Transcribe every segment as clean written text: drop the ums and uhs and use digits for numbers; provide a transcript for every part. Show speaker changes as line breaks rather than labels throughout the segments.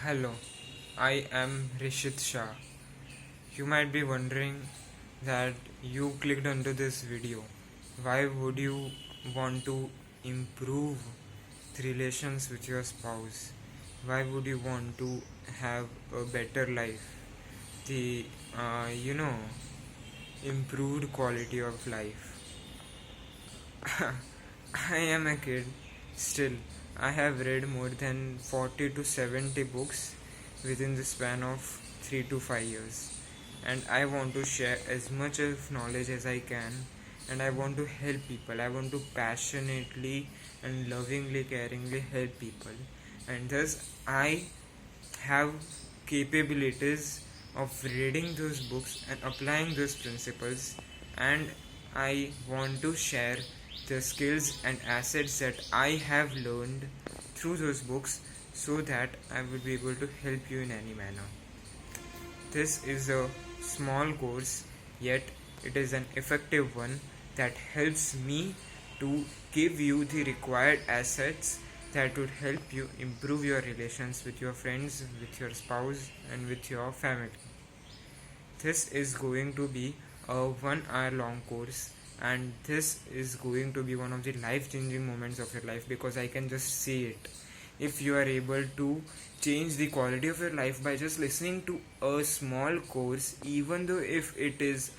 Hello, I am Rishit Shah. You might be wondering that you clicked onto this video. Why would you want to improve the relations with your spouse? Why would you want to have a better life? The, uh, you know, improved quality of life. I am a kid. Still, I have read more than 40 to 70 books within the span of 3 to 5 years. And I want to share as much of knowledge as I can. And I want to help people. I want to passionately and lovingly, caringly help people. And thus, I have capabilities of reading those books and applying those principles, and I want to share the skills and assets that I have learned through those books so that I will be able to help you in any manner. This is a small course, yet it is an effective one that helps me to give you the required assets that would help you improve your relations with your friends, with your spouse, and with your family. This is going to be a 1 hour long course, and this is going to be one of the life changing moments of your life because I can just see it. If you are able to change the quality of your life by just listening to a small course, even though if it is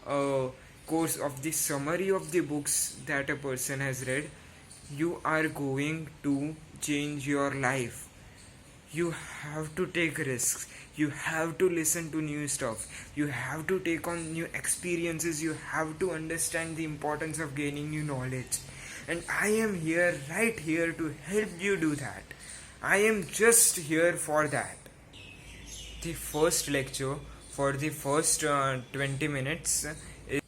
a course of the summary of the books that a person has read, you are going to change your life. You have to take risks, you have to listen to new stuff, you have to take on new experiences, you have to understand the importance of gaining new knowledge. And I am here, right here, to help you do that. I am just here for that. The first lecture for the first 20 minutes is.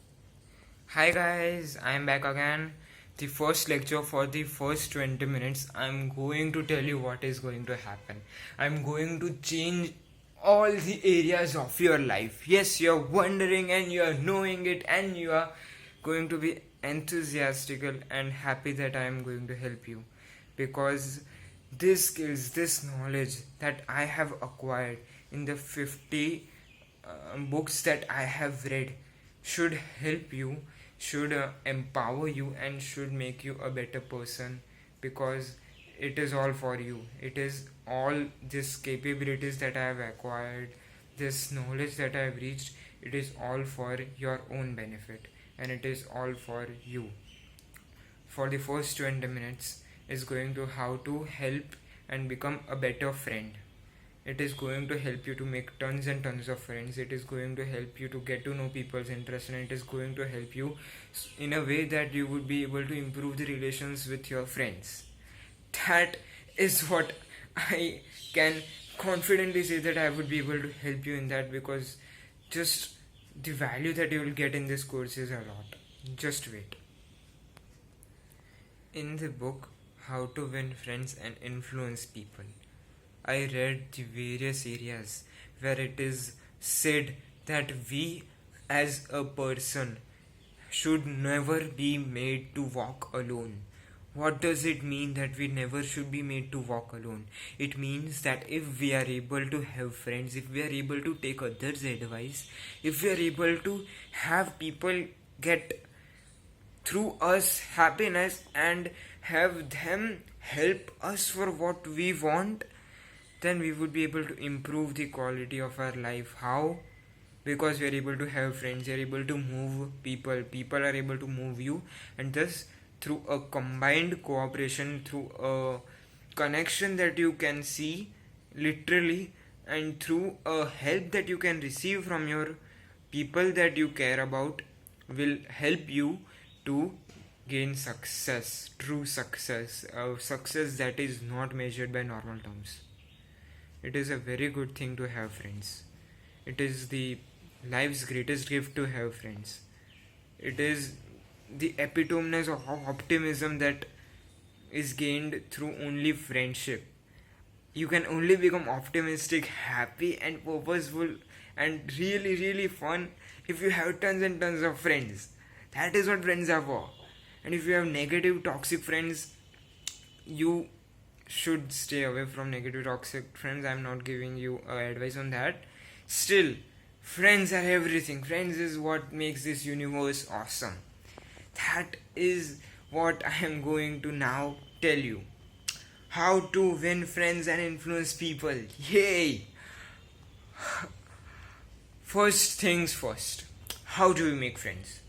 Hi guys, I am back again. The first lecture for the first 20 minutes, I'm going to tell you what is going to happen. I'm going to change all the areas of your life. Yes, you're wondering and you're knowing it, and you are going to be enthusiastical and happy that I am going to help you, because these skills, this knowledge that I have acquired in the 50 books that I have read should help you, should empower you, and should make you a better person, because it is all for you. It is all these capabilities that I have acquired, this knowledge that I have reached, it is all for your own benefit, and it is all for you. For the first 20 minutes is going to how to help and become a better friend. It is going to help you to make tons and tons of friends. It is going to help you to get to know people's interests, and it is going to help you in a way that you would be able to improve the relations with your friends. That is what I can confidently say, that I would be able to help you in that, because just the value that you will get in this course is a lot. Just wait. In the book How to Win Friends and Influence People, I read the various areas where it is said that we as a person should never be made to walk alone. What does it mean that we never should be made to walk alone? It means that if we are able to have friends, if we are able to take others' advice, if we are able to have people get through us happiness and have them help us for what we want, then we would be able to improve the quality of our life. How? Because we are able to have friends, we are able to move people, people are able to move you, and thus through a combined cooperation, through a connection that you can see literally, and through a help that you can receive from your people that you care about, will help you to gain success, true success, a success that is not measured by normal terms. It is a very good thing to have friends. It is the life's greatest gift to have friends. It is the epitome of optimism that is gained through only friendship. You can only become optimistic, happy, and purposeful, and really, really fun if you have tons and tons of friends. That is what friends are for. And if you have negative, toxic friends, you should stay away from negative toxic friends. I'm not giving you advice on that. Still, friends are everything. Friends is what makes this universe awesome. That is what I am going to now tell you. How to win friends and influence people. Yay! First things first. How do you make friends?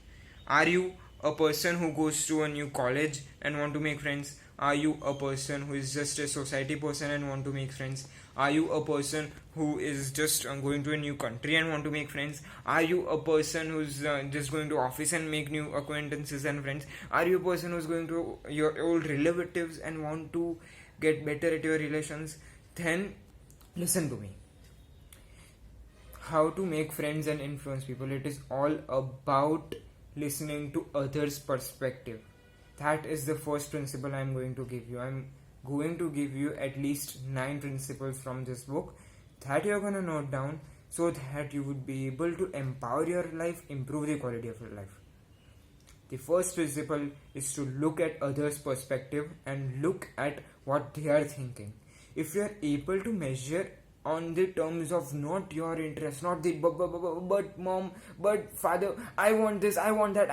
Are you a person who goes to a new college and want to make friends? Are you a person who is just a society person and want to make friends? Are you a person who is just going to a new country and want to make friends? Are you a person who's just going to office and make new acquaintances and friends? Are you a person who's going to your old relatives and want to get better at your relations? Then listen to me. How to make friends and influence people. It is all about listening to others' perspective. That is the first principle I am going to give you. I am going to give you at least 9 principles from this book that you are going to note down so that you would be able to empower your life, improve the quality of your life. The first principle is to look at others' perspective and look at what they are thinking. If you are able to measure on the terms of not your interest, not the but mom, but father, I want this, I want that,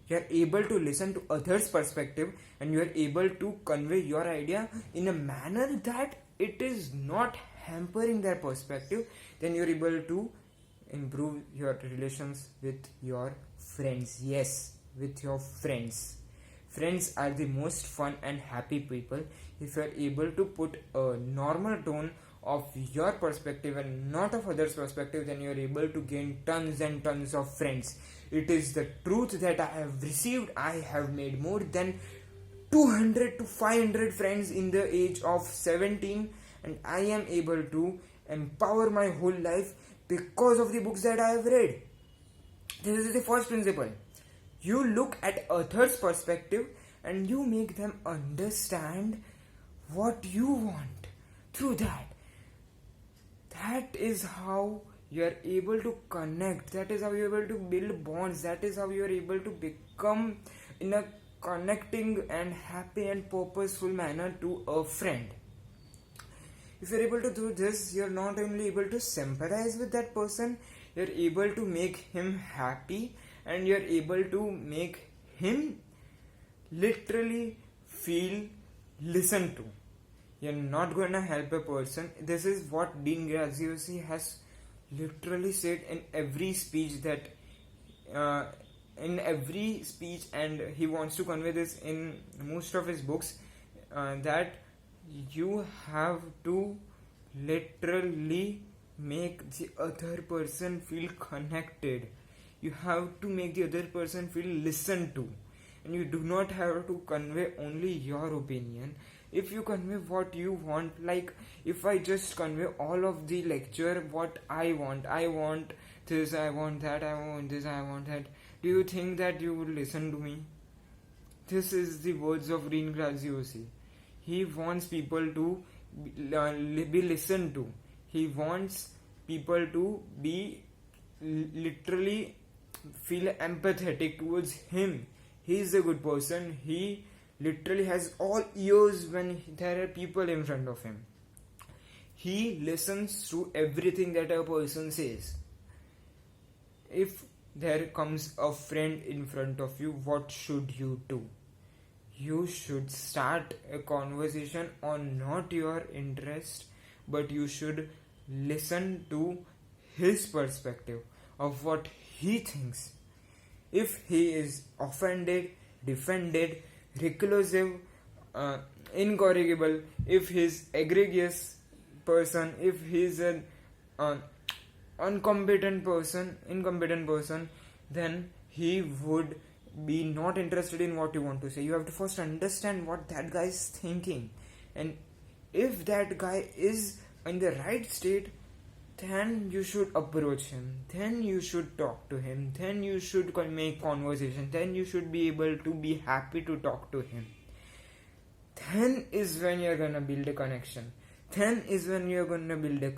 you are able to listen to others' perspective and you are able to convey your idea in a manner that it is not hampering their perspective, then you are able to improve your relations with your friends. Yes, with your friends. Friends are the most fun and happy people. If you are able to put a normal tone of your perspective and not of others' perspective, then you are able to gain tons and tons of friends. It is the truth that I have received. I have made more than 200 to 500 friends in the age of 17, and I am able to empower my whole life because of the books that I have read. This is the first principle. You look at others' perspective and you make them understand what you want through that. That is how you are able to connect. That is how you are able to build bonds. That is how you are able to become in a connecting and happy and purposeful manner to a friend. If you are able to do this, you are not only able to sympathize with that person, you are able to make him happy and you are able to make him literally feel listened to. You're not going to help a person. This is what Dean Graziosi has literally said in every speech and he wants to convey this in most of his books, that you have to literally make the other person feel connected. You have to make the other person feel listened to, and you do not have to convey only your opinion. If you convey what you want, like if I just convey all of the lecture what I want this, I want that, I want this, I want that, do you think that you would listen to me? This is the words of Dean Graziosi. He wants people to be listened to. He wants people to be literally feel empathetic towards him. He is a good person. He literally has all ears when there are people in front of him. He listens to everything that a person says. If there comes a friend in front of you, what should you do? You should start a conversation on not your interest, but you should listen to his perspective of what he thinks. If he is offended, defended, reclusive, incorrigible, if he is egregious person, if he is an incompetent person, then he would be not interested in what you want to say. You have to first understand what that guy is thinking, and if that guy is in the right state, then you should approach him, then you should talk to him, then you should make conversation, then you should be able to be happy to talk to him. Then is when you're gonna build a connection, then is when you're gonna build a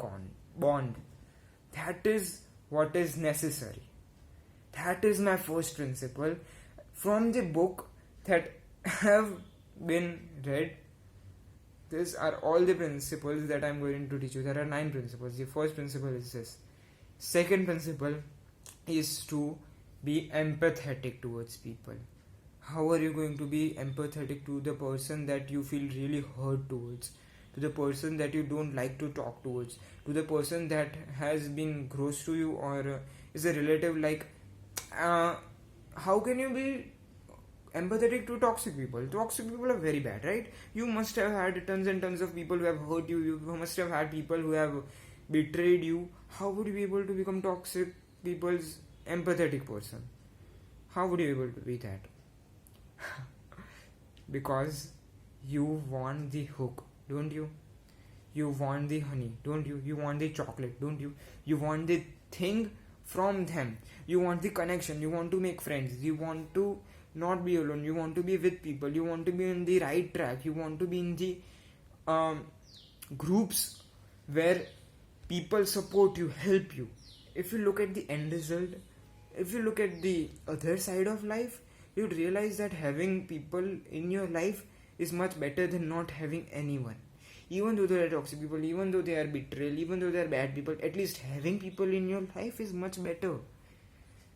bond. That is what is necessary. That is my first principle from the book that have been read. these are all the principles that I'm going to teach you. There are 9 principles. The first principle is this. Second principle is to be empathetic towards people. How are you going to be empathetic to the person that you feel really hurt towards, to the person that you don't like to talk towards, to the person that has been gross to you, or is a relative? How can you be empathetic to toxic people? Toxic people are very bad, right? You must have had tons and tons of people who have hurt you. You must have had people who have betrayed you. How would you be able to become toxic people's empathetic person? How would you be able to be that? Because you want the hook, don't you? You want the honey, don't you? You want the chocolate, don't you? You want the thing from them. You want the connection. You want to make friends. You want to not be alone. You want to be with people. You want to be in the right track. You want to be in the groups where people support you, help you. If you look at the end result, if you look at the other side of life, you'd realize that having people in your life is much better than not having anyone. Even though they are toxic people, even though they are betrayal, even though they are bad people, at least having people in your life is much better.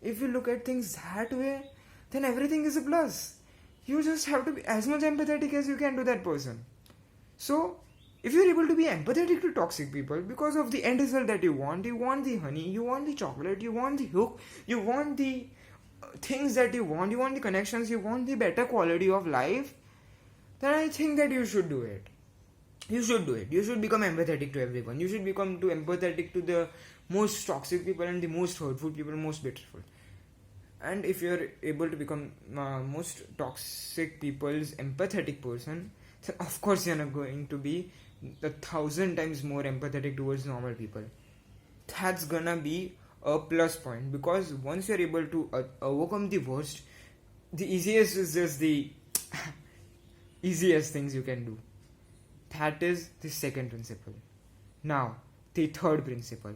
If you look at things that way, then everything is a plus. You just have to be as much empathetic as you can to that person. So, if you're able to be empathetic to toxic people because of the end result that you want the honey, you want the chocolate, you want the hook, you want the things that you want the connections, you want the better quality of life, then I think that you should do it. You should do it. You should become empathetic to everyone. You should become empathetic to the most toxic people and the most hurtful people, most betrayful. And if you're able to become most toxic people's empathetic person, then of course you're not going to be 1,000 times more empathetic towards normal people. That's gonna be a plus point, because once you're able to overcome the worst, the easiest is just the easiest things you can do. That is the second principle. Now, the third principle.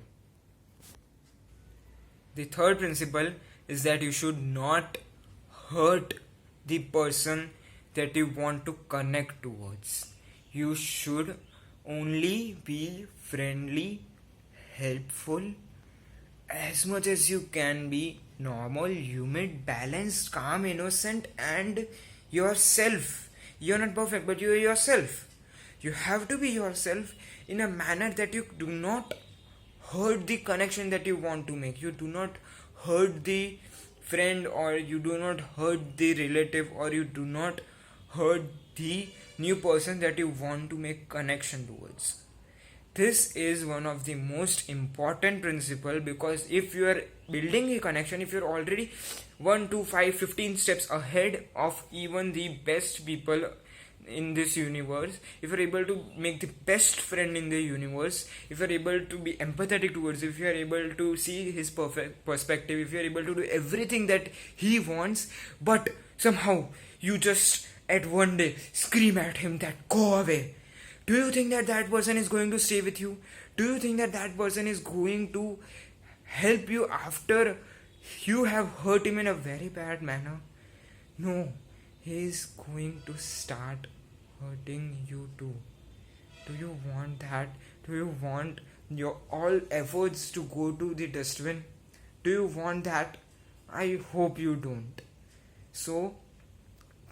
The third principle is that you should not hurt the person that you want to connect towards. You should only be friendly, helpful, as much as you can be normal, humid, balanced, calm, innocent, and yourself. You're not perfect, but you're yourself. You have to be yourself in a manner that you do not hurt the connection that you want to make. You do not hurt the friend, or you do not hurt the relative, or you do not hurt the new person that you want to make connection towards. This is one of the most important principle, because if you are building a connection, if you're already 1, 2, 5, 15 steps ahead of even the best people in this universe, if you're able to make the best friend in the universe, if you're able to be empathetic towards, if you're able to see his perfect perspective, if you're able to do everything that he wants, but somehow you just at one day scream at him that go away, do you think that that person is going to stay with you? Do you think that that person is going to help you after you have hurt him in a very bad manner? No, he is going to start hurting you too. Do you want that? Do you want your all efforts to go to the dustbin? Do you want that? I hope you don't. So,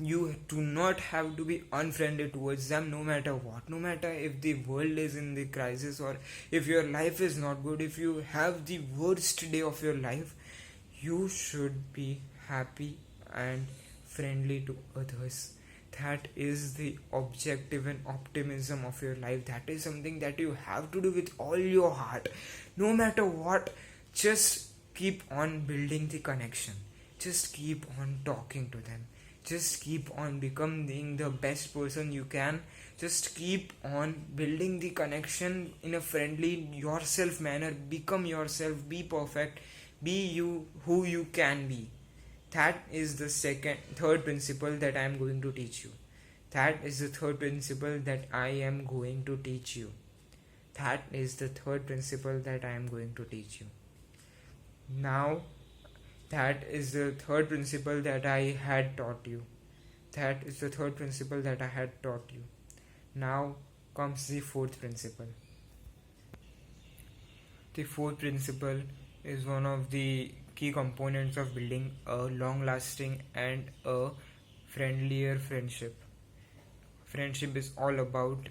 you do not have to be unfriendly towards them, no matter what. No matter if the world is in the crisis, or if your life is not good, if you have the worst day of your life, you should be happy and friendly to others. That is the objective and optimism of your life. That is something that you have to do with all your heart. No matter what, just keep on building the connection. Just keep on talking to them. Just keep on becoming the best person you can. Just keep on building the connection in a friendly, yourself manner. Become yourself. Be perfect. Be you, who you can be. That is the third principle that I am going to teach you. That is the third principle that I am going to teach you. That is the third principle that I am going to teach you. Now, that is the third principle that I had taught you. That is the third principle that I had taught you. Now, comes the fourth principle. The fourth principle is one of the key components of building a long lasting and a friendlier friendship. Friendship is all about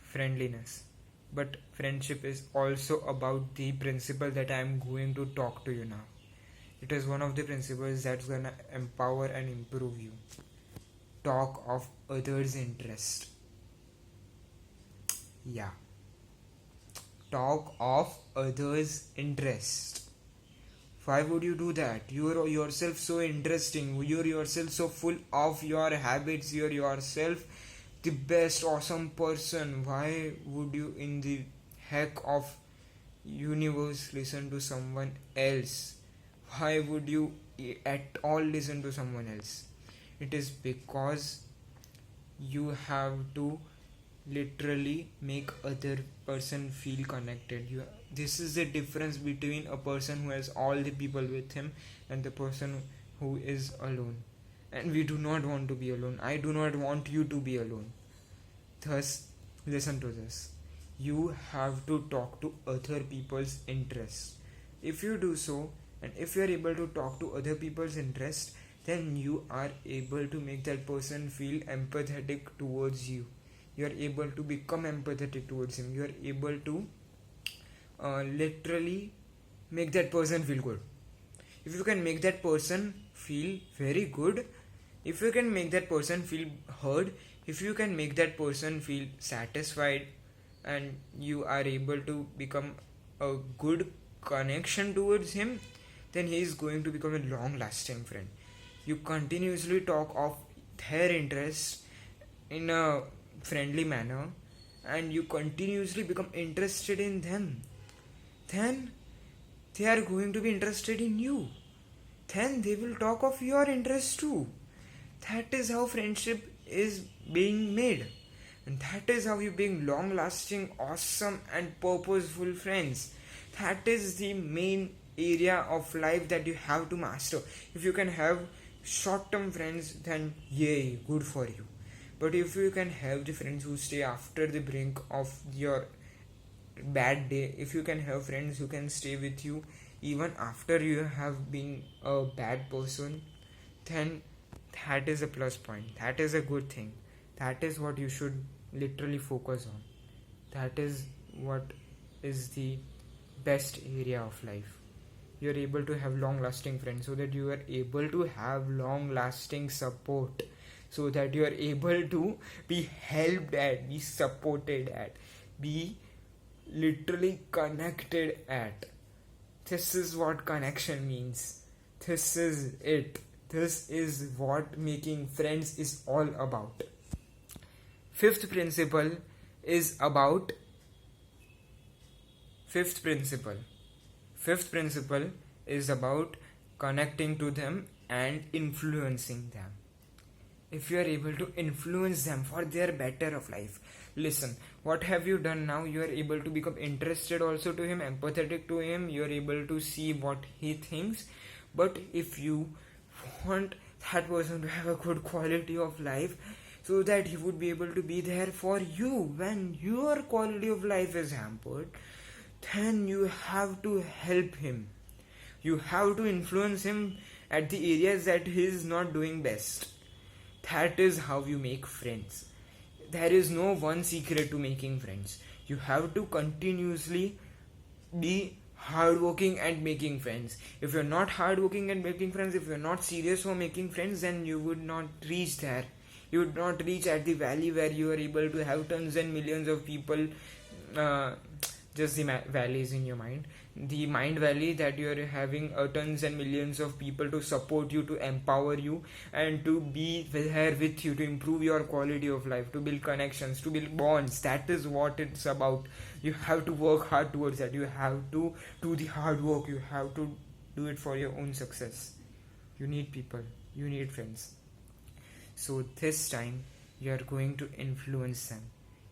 friendliness, but friendship is also about the principle that I am going to talk to you now. It is one of the principles that's gonna empower and improve you. Talk of others' interest. Yeah. Talk of others' interest. Why would you do that? You're yourself so interesting. You're yourself so full of your habits. You're yourself the best, awesome person. Why would you, in the heck of universe, listen to someone else? Why would you at all listen to someone else? It is because you have to literally make other person feel connected. This is the difference between a person who has all the people with him and the person who is alone. And we do not want to be alone. I do not want you to be alone. Thus, listen to this. You have to talk to other people's interests. If you do so, and if you are able to talk to other people's interests, then you are able to make that person feel empathetic towards you. You are able to become empathetic towards him. You are able to literally make that person feel good. If you can make that person feel very good, if you can make that person feel heard, if you can make that person feel satisfied, and you are able to become a good connection towards him, then he is going to become a long lasting friend. You continuously talk of their interests in a friendly manner, and you continuously become interested in them, then they are going to be interested in you. Then they will talk of your interests too. That is how friendship is being made, and that is how you being long lasting, awesome and purposeful friends. That is the main area of life that you have to master. If you can have short term friends, then yay, good for you. But if you can have the friends who stay after the brink of your bad day, if you can have friends who can stay with you even after you have been a bad person, then that is a plus point. That is a good thing. That is what you should literally focus on. That is what is the best area of life. You are able to have long lasting friends, so that you are able to have long lasting support, so that you are able to be helped at, be supported at, be literally connected at. This is what connection means. This is it. This is what making friends is all about. Fifth principle is about Fifth principle is about connecting to them and influencing them. If you are able to influence them for their better of life, listen, what have you done now? You are able to become interested also to him, empathetic to him. You are able to see what he thinks. But if you want that person to have a good quality of life, so that he would be able to be there for you when your quality of life is hampered, then you have to help him. You have to influence him at the areas that he is not doing best. That is how you make friends. There is no one secret to making friends. You have to continuously be hardworking and making friends. If you're not hardworking and making friends, if you're not serious for making friends, then you would not reach there. You would not reach at the valley where you are able to have tons and millions of people. Just the valleys in your mind, the mind valley, that you are having tons and millions of people to support you, to empower you, and to be there with you, to improve your quality of life, to build connections, to build bonds. That is what it's about. You have to work hard towards that. You have to do the hard work. You have to do it for your own success. You need people, you need friends. So this time you are going to influence them.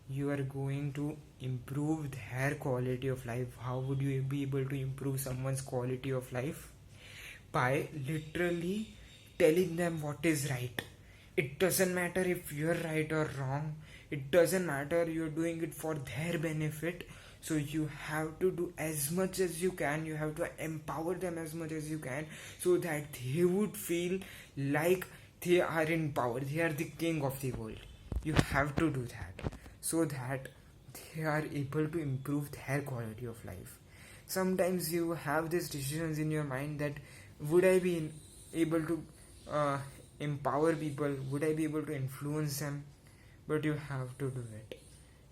You are going to improve their quality of life. How would you be able to improve someone's quality of life? By literally telling them what is right. It doesn't matter if you're right or wrong. It doesn't matter, you're doing it for their benefit. So you have to do as much as you can, you have to empower them as much as you can, so that they would feel like they are in power, they are the king of the world. You have to do that, so that they are able to improve their quality of life. Sometimes you have these decisions in your mind that would I be able to uh, empower people, would I be able to influence them? But you have to do it.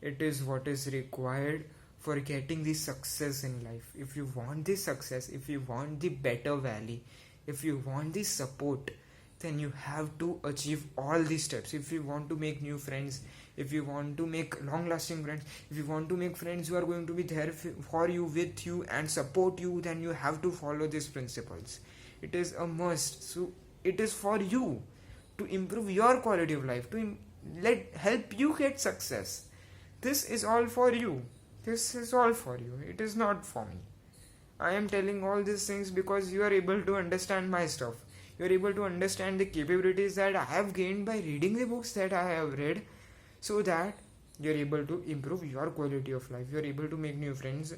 It is what is required for getting the success in life. If you want the success, if you want the better valley, if you want the support, then you have to achieve all these steps. If you want to make new friends, if you want to make long lasting friends, if you want to make friends who are going to be there for you, with you, and support you, then you have to follow these principles. It is a must. So it is for you to improve your quality of life, to let help you get success. This is all for you. This is all for you. It is not for me. I am telling all these things because you are able to understand my stuff. You are able to understand the capabilities that I have gained by reading the books that I have read, so that you are able to improve your quality of life. You are able to make new friends,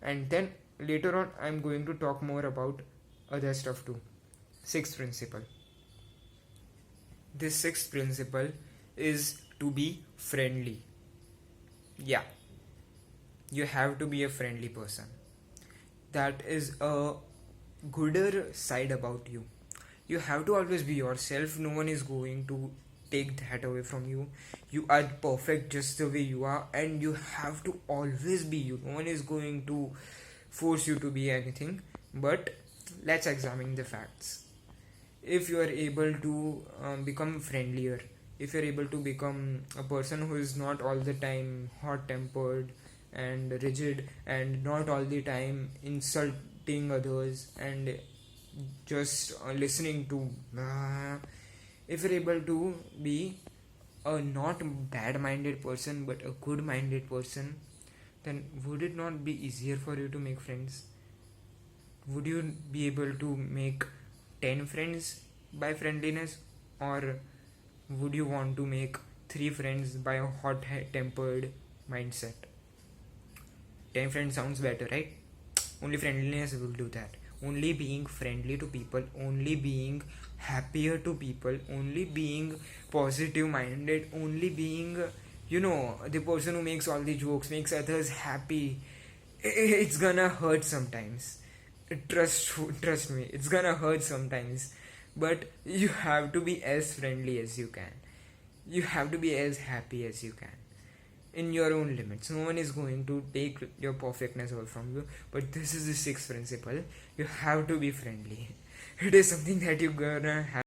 and then later on I am going to talk more about other stuff too. Sixth principle. This sixth principle is to be friendly. Yeah, you have to be a friendly person. That is a gooder side about you. You have to always be yourself. No one is going to take that away from you. You are perfect just the way you are, and you have to always be you. No one is going to force you to be anything. But let's examine the facts. If you are able to become friendlier, if you're able to become a person who is not all the time hot tempered and rigid, and not all the time insulting others and just listening to if you're able to be a not bad minded person but a good minded person, then would it not be easier for you to make friends? Would you be able to make 10 friends by friendliness, or would you want to make 3 friends by a hot tempered mindset? 10 friends sounds better, right? Only friendliness will do that. Only being friendly to people, only being happier to people, only being positive minded, only being, the person who makes all the jokes, makes others happy. It's gonna hurt sometimes. Trust me, it's gonna hurt sometimes. But you have to be as friendly as you can. You have to be as happy as you can, in your own limits. No one is going to take your perfectness away from you. But this is the sixth principle. You have to be friendly. It is something that you're gonna have